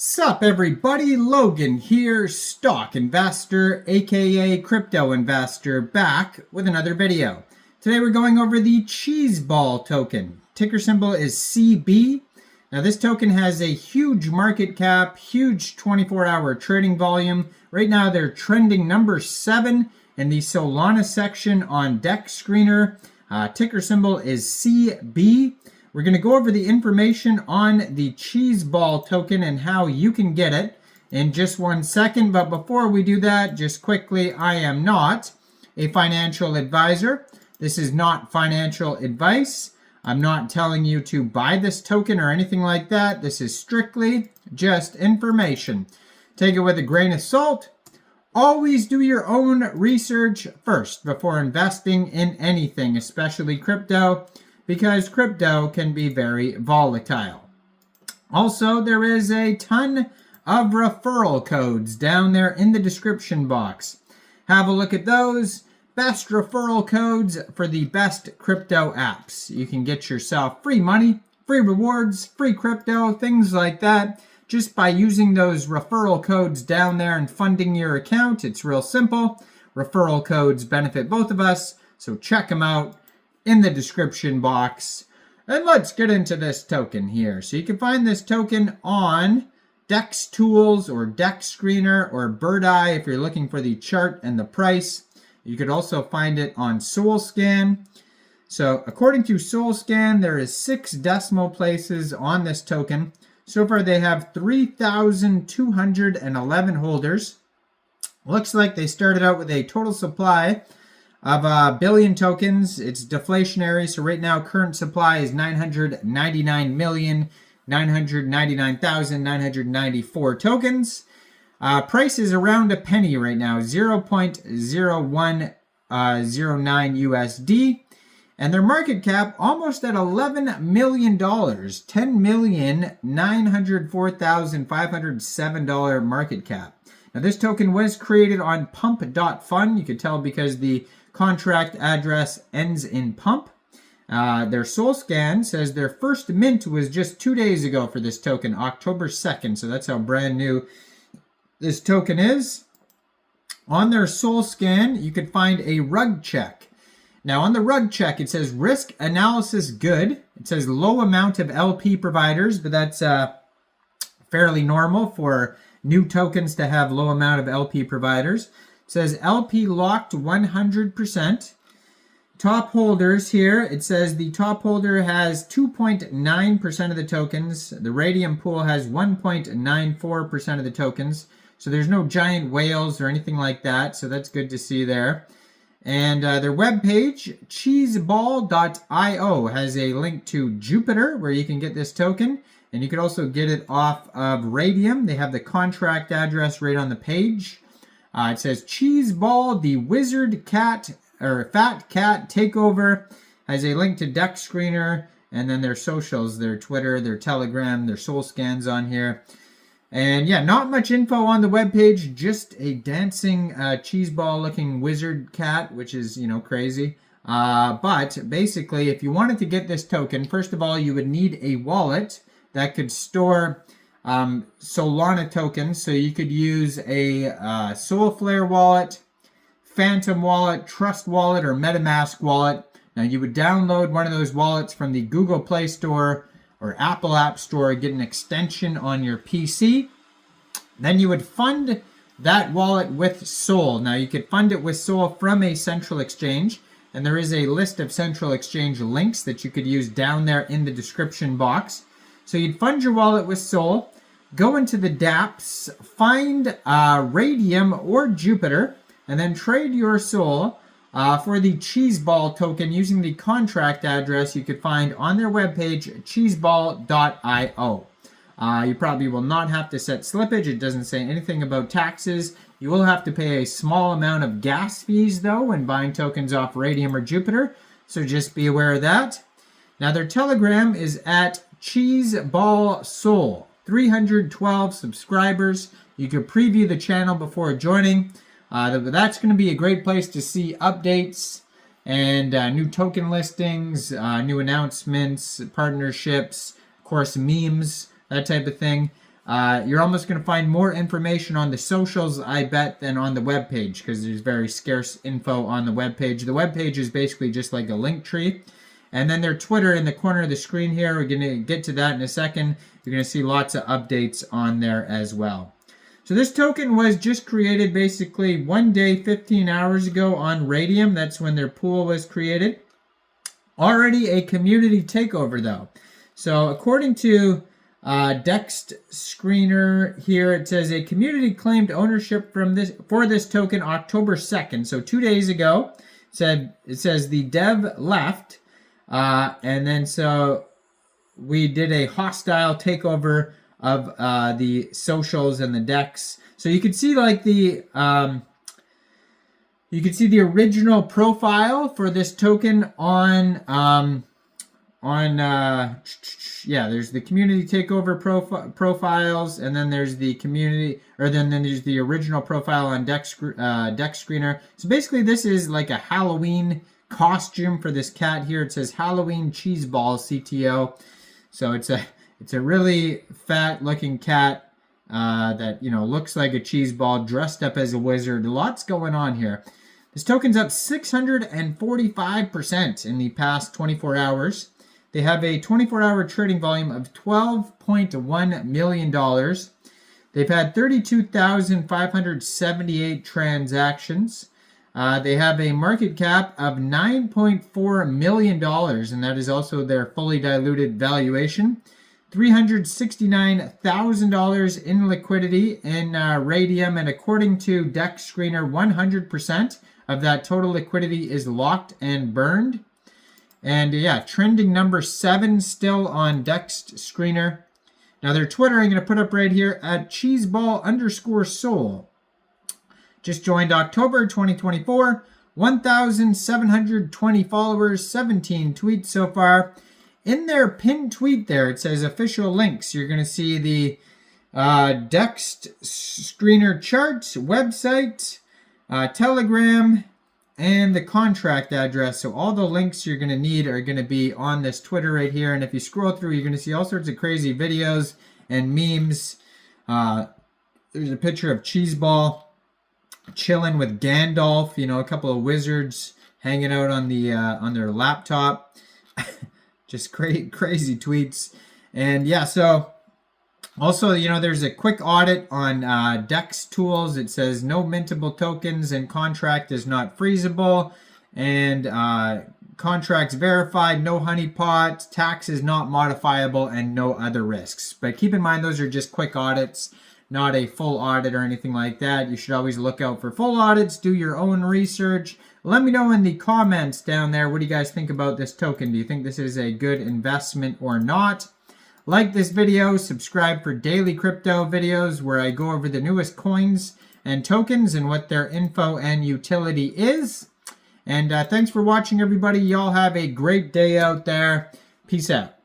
Sup everybody, Logan here, stock investor aka crypto investor, back with another video. Today we're going over the Cheeseball token. Ticker symbol is CB. Now this token has a huge market cap, huge 24-hour trading volume. Right now they're trending number 7 in the Solana section on Deck Screener. Ticker symbol is CB. We're going to go over the information on the Cheeseball token and how you can get it in just 1 second. But before we do that, just quickly, I am not a financial advisor. This is not financial advice. I'm not telling you to buy this token or anything like that. This is strictly just information. Take it with a grain of salt. Always do your own research first before investing in anything, especially crypto, because crypto can be very volatile. Also, there is a ton of referral codes down there in the description box. Have a look at those. Best referral codes for the best crypto apps. You can get yourself free money, free rewards, free crypto, things like that, just by using those referral codes down there and funding your account. It's real simple. Referral codes benefit both of us, so check them out in the description box. And let's get into this token here. So you can find this token on Dex Tools or Deck Screener or Bird Eye if you're looking for the chart and the price. You could also find it on SoulScan. So according to SoulScan, there is 6 decimal places on this token. So far they have 3,211 holders. Looks like they started out with a total supply of a billion tokens. It's deflationary, so right now current supply is 999,999,994 tokens. Price is around a penny right now, 0.0109 USD, and their market cap almost at $11 million, $10,904,507 market cap. Now this token was created on pump.fun. You could tell because the contract address ends in pump. Their SoulScan says their first mint was just 2 days ago for this token, October 2nd. So that's how brand new this token is. On their SoulScan, you could find a rug check. Now on the rug check, it says risk analysis good. It says low amount of LP providers, but that's fairly normal for new tokens to have low amount of LP providers. It says LP locked 100%. Top holders here, it says the top holder has 2.9% of the tokens. The Raydium pool has 1.94% of the tokens. So there's no giant whales or anything like that. So that's good to see there. And their webpage, cheeseball.io, has a link to Jupiter where you can get this token. And you can also get it off of Raydium. They have the contract address right on the page. It says Cheeseball, the Wizard Cat or Fat Cat Takeover, has a link to Deck Screener, and then their socials, their Twitter, their Telegram, their SoulScans on here. And yeah, not much info on the webpage, just a dancing cheeseball looking wizard cat, which is, you know, crazy. But basically, if you wanted to get this token, first of all, you would need a wallet that could store Solana tokens. So you could use a Soulflare wallet, Phantom wallet, Trust wallet, or MetaMask wallet. Now you would download one of those wallets from the Google Play Store or Apple App Store, get an extension on your PC. Then you would fund that wallet with Sol. Now you could fund it with Sol from a central exchange, and there is a list of central exchange links that you could use down there in the description box. So you'd fund your wallet with Sol, go into the dApps, find Raydium or Jupiter, and then trade your Sol for the Cheeseball token using the contract address you could find on their webpage, cheeseball.io. You probably will not have to set slippage. It doesn't say anything about taxes. You will have to pay a small amount of gas fees, though, when buying tokens off Raydium or Jupiter, so just be aware of that. Now, their Telegram is at Cheeseball Soul, 312 subscribers. You can preview the channel before joining. That's going to be a great place to see updates and new token listings, new announcements, partnerships, of course, memes, that type of thing. you're almost going to find more information on the socials, I bet, than on the webpage, because there's very scarce info on the webpage. The webpage is basically just like a link tree. And then their Twitter in the corner of the screen here, we're going to get to that in a second. You're going to see lots of updates on there as well. So this token was just created basically 1 day, 15 hours ago on Raydium. That's when their pool was created. Already a community takeover though. So according to DEX Screener here, it says a community claimed ownership for this token October 2nd. So 2 days ago, it says the dev left, and then so we did a hostile takeover of the socials and the DEX. So you can see like the original profile for this token on there's the community takeover profiles, and then there's the community, or then there's the original profile on DEX Screener. So basically this is like a Halloween costume for this cat here. It says Halloween Cheeseball CTO. So it's a really fat looking cat that, you know, looks like a cheese ball dressed up as a wizard. Lots going on here. This token's up 645% in the past 24 hours. They have a 24-hour trading volume of $12.1 million. They've had 32,578 transactions. They have a market cap of $9.4 million, and that is also their fully diluted valuation. $369,000 in liquidity in Raydium, and according to DEX Screener, 100% of that total liquidity is locked and burned. And yeah, trending number 7 still on DEX Screener. Now their Twitter I'm going to put up right here at Cheeseball_Soul. Just joined October 2024. 1,720 followers, 17 tweets so far. In their pinned tweet there, it says official links. You're going to see the DEX Screener charts, website, Telegram, and the contract address. So all the links you're going to need are going to be on this Twitter right here. And if you scroll through, you're going to see all sorts of crazy videos and memes. There's a picture of Cheeseball chilling with Gandalf, you know, a couple of wizards hanging out on the on their laptop. Just crazy tweets. And yeah, so also, you know, there's a quick audit on DEX tools. It says no mintable tokens and contract is not freezable, and contracts verified, no honeypot, tax is not modifiable, and no other risks. But keep in mind, those are just quick audits, not a full audit or anything like that. You should always look out for full audits, do your own research. Let me know in the comments down there, what do you guys think about this token? Do you think this is a good investment or not? Like this video, subscribe for daily crypto videos where I go over the newest coins and tokens and what their info and utility is. And thanks for watching, everybody. Y'all have a great day out there. Peace out.